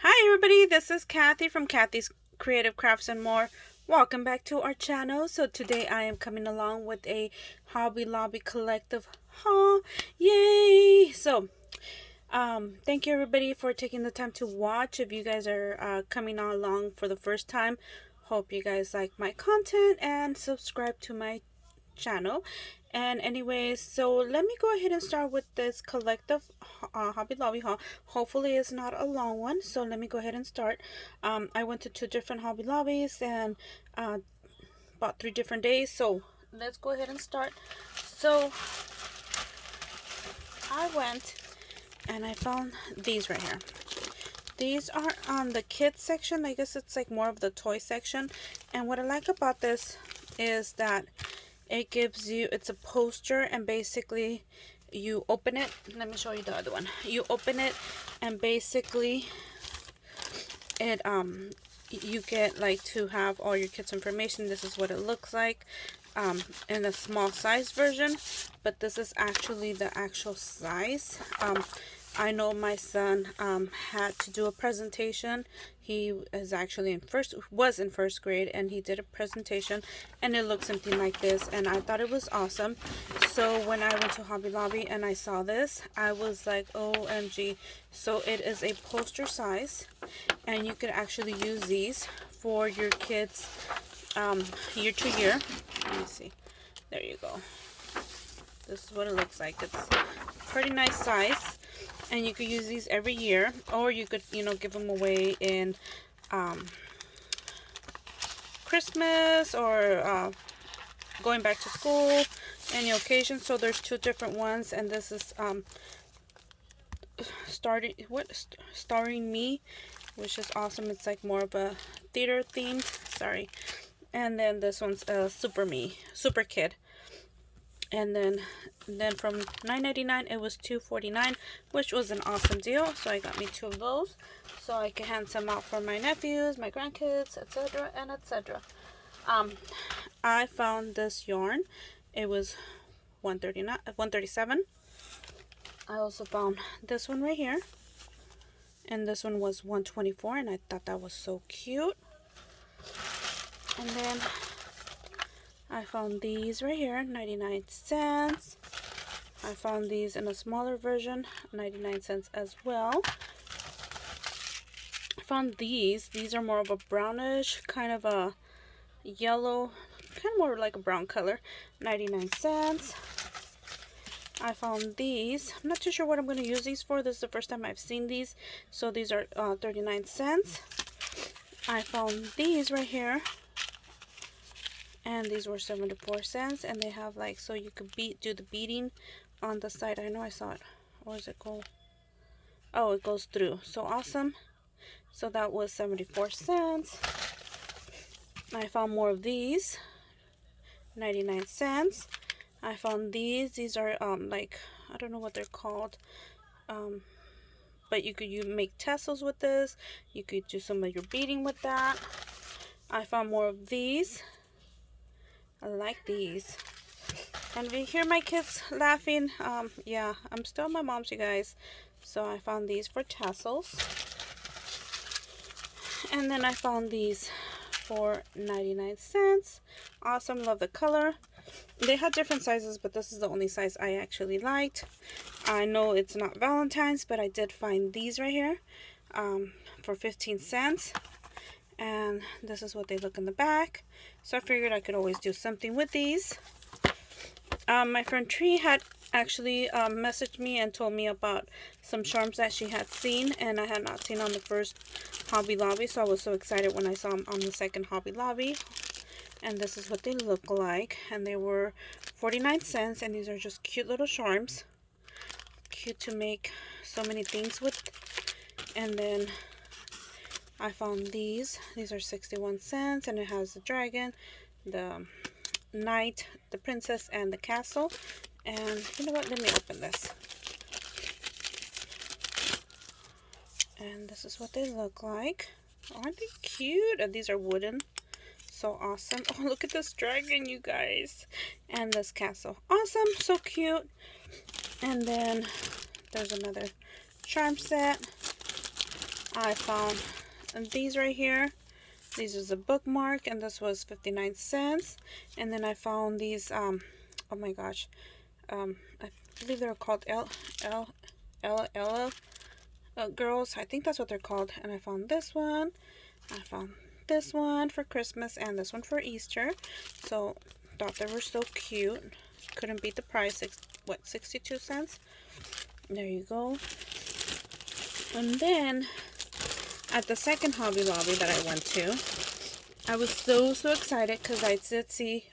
Hi everybody, this is Kathy from Kathy's Creative Crafts and More. Welcome back to our channel. So today I am coming along with a Hobby Lobby collective haul. Yay! So thank you everybody for taking the time to watch. If you guys are coming along for the first time, hope you guys like my content and subscribe to my channel. And anyways, so let me go ahead and start with this collective Hobby Lobby haul. Hopefully it's not a long one, so let me go ahead and start. I went to 2 different Hobby Lobbies and bought 3 different days, so let's go ahead and start. So I went and I found these right here. These are on the kids section. I guess it's like more of the toy section. And what I like about this is that it gives you, it's a poster, and basically you open it. Let me show you the other one. You open it and basically it you get like to have all your kids information. This is what it looks like in a small size version, but this is actually the actual size. I know my son had to do a presentation. He is actually was in first grade, and he did a presentation, and it looks something like this, and I thought it was awesome. So when I went to Hobby Lobby and I saw this, I was like, OMG. So it is a poster size, and you could actually use these for your kids year to year. Let me see. There you go. This is what it looks like. It's pretty nice size, and you could use these every year, or you could, give them away in Christmas or going back to school, any occasion. So there's 2 different ones, and this is starring me, which is awesome. It's like more of a theater themed. Sorry. And then this one's super kid. And then from $9.99 it was $2.49, which was an awesome deal. So I got me 2 of those, so I can hand some out for my nephews, my grandkids, etc. and etc. I found this yarn. It was $137. I also found this one right here, and this one was $124, and I thought that was so cute. And then I found these right here, 99 cents. I found these in a smaller version, 99 cents as well. I found these. These are more of a brownish, kind of a yellow, kind of more like a brown color, 99 cents. I found these. I'm not too sure what I'm going to use these for. This is the first time I've seen these. So these are 39 cents. I found these right here, and these were 74 cents, and they have like, so you could do the beading on the side. I know I saw it. Where does it go? Oh, it goes through. So awesome. So that was 74 cents. I found more of these, 99 cents. I found these. These are like, I don't know what they're called, but you make tassels with this. You could do some of your beading with that. I found more of these. I like these. And if you hear my kids laughing, yeah, I'm still my mom's, you guys. So I found these for tassels. And then I found these for 99 cents. Awesome, love the color. They had different sizes, but this is the only size I actually liked. I know it's not Valentine's, but I did find these right here for 15 cents. And this is what they look in the back. So I figured I could always do something with these. My friend Tree had actually messaged me and told me about some charms that she had seen, and I had not seen on the first Hobby Lobby. So I was so excited when I saw them on the second Hobby Lobby. And this is what they look like. And they were 49 cents. And these are just cute little charms. Cute to make so many things with. And then I found these. These are 61 cents. And it has the dragon, the knight, the princess, and the castle. And you know what? Let me open this. And this is what they look like. Aren't they cute? And these are wooden. So awesome. Oh, look at this dragon, you guys. And this castle. Awesome. So cute. And then there's another charm set. I found these right here. These is a bookmark, and this was 59 cents. And then I found these, oh my gosh, I believe they're called Ella girls. I think that's what they're called. And I found this one. I found this one for Christmas and this one for Easter. So, thought they were so cute. Couldn't beat the price. What, 62 cents? There you go. And then, at the second Hobby Lobby that I went to, I was so excited because I did see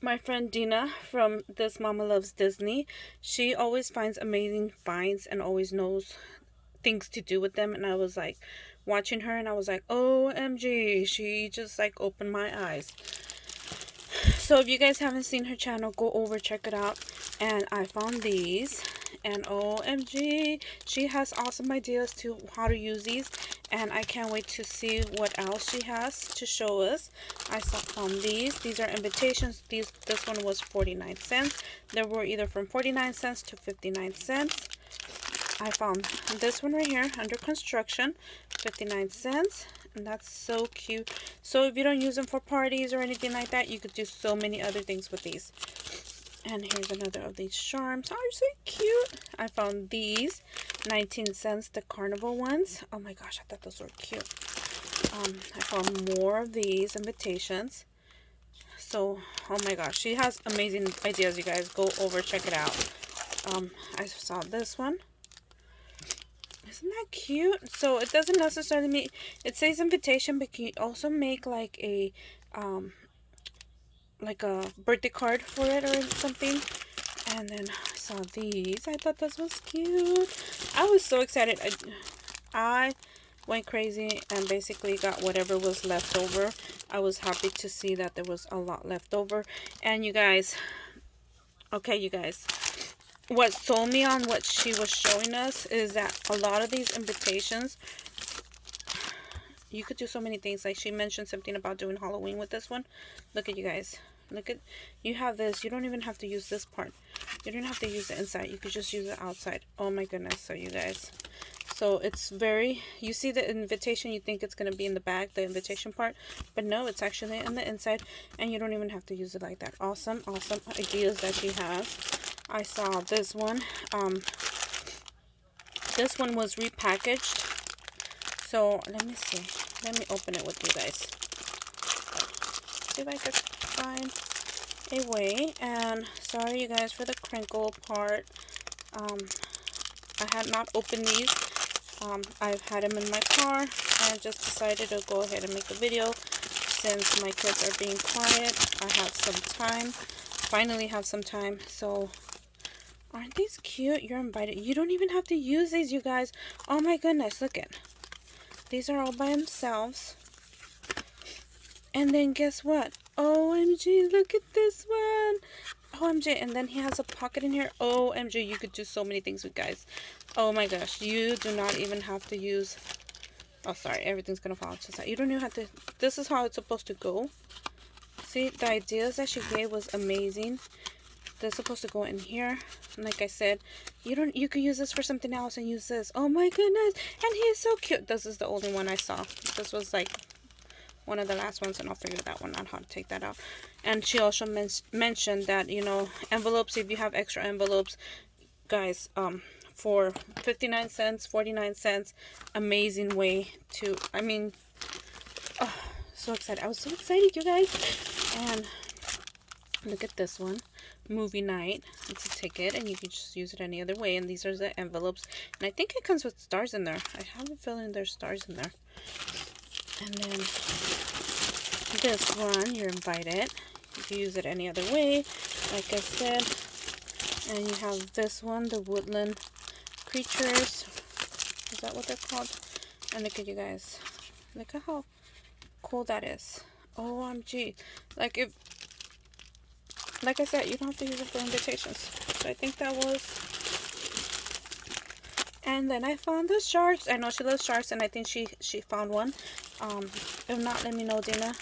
my friend Dina from This Mama Loves Disney. She always finds amazing finds and always knows things to do with them. And I was like watching her and I was like, OMG, she just like opened my eyes. So if you guys haven't seen her channel, go over, check it out. And I found these, and OMG, she has awesome ideas to how to use these, and I can't wait to see what else she has to show us. I found these are invitations. This one was 49 cents. There were either from 49 cents to 59 cents. I found this one right here, under construction, 59 cents. And that's so cute. So if you don't use them for parties or anything like that, you could do so many other things with these. And here's another of these charms. Oh, they're so cute. I found these, 19 cents, the carnival ones. Oh my gosh, I thought those were cute. I found more of these invitations. So, oh my gosh, she has amazing ideas, you guys. Go over, check it out. I saw this one. Isn't that cute? So it doesn't necessarily mean, it says invitation, but can you also make like a birthday card for it or something? And then I saw these. I thought this was cute. I was so excited. I went crazy and basically got whatever was left over. I was happy to see that there was a lot left over. And you guys, okay, you guys, what sold me on what she was showing us is that a lot of these invitations, you could do so many things. Like she mentioned something about doing Halloween with this one. Look at you guys. Look at, you have this. You don't even have to use this part. You don't have to use the inside. You could just use the outside. Oh my goodness. So you guys, so it's very, you see the invitation, you think it's going to be in the back, the invitation part, but no, it's actually on the inside, and you don't even have to use it like that. Awesome ideas that she has. I saw this one. This one was repackaged. So let me see. Let me open it with you guys. See if I could find a way. And sorry you guys for the crinkle part. I had not opened these. I've had them in my car. I just decided to go ahead and make a video since my kids are being quiet. I have some time. Finally have some time. So aren't these cute? You're invited. You don't even have to use these, you guys. Oh my goodness, look at. These are all by themselves. And then guess what? OMG, look at this one. OMG, and then he has a pocket in here. OMG, you could do so many things with, guys. Oh my gosh, you do not even have to use... Oh, sorry, everything's gonna fall to the side. You don't even have to... This is how it's supposed to go. See, the ideas that she gave was amazing. They're supposed to go in here. And like I said, you could use this for something else and use this. Oh my goodness, and he is so cute. This is the only one I saw. This was like one of the last ones, and I'll figure that one out, how to take that out. And she also mentioned that, you know, envelopes, if you have extra envelopes, guys, for 59 cents, 49 cents, amazing way to, I mean, oh, so excited. I was so excited, you guys. And look at this one, movie night. It's a ticket, and you can just use it any other way. And these are the envelopes, and I think it comes with stars in there. I have a feeling there's stars in there. And then this one, you're invited. You can use it any other way, like I said. And you have this one, the woodland creatures. Is that what they're called? And look at you guys. Look at how cool that is. OMG. Like I said, you don't have to use it for invitations. So I think that was... And then I found the sharks. I know she loves sharks, and I think she found one. If not, let me know, Dina.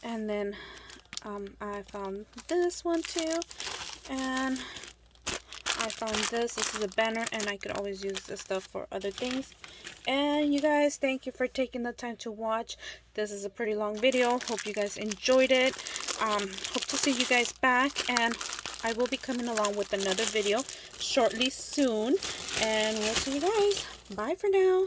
And then I found this one too. And I found this. This is a banner, and I could always use this stuff for other things. And you guys, thank you for taking the time to watch. This is a pretty long video. Hope you guys enjoyed it. Hope to see you guys back, and I will be coming along with another video shortly soon. And we'll see you guys. Bye for now.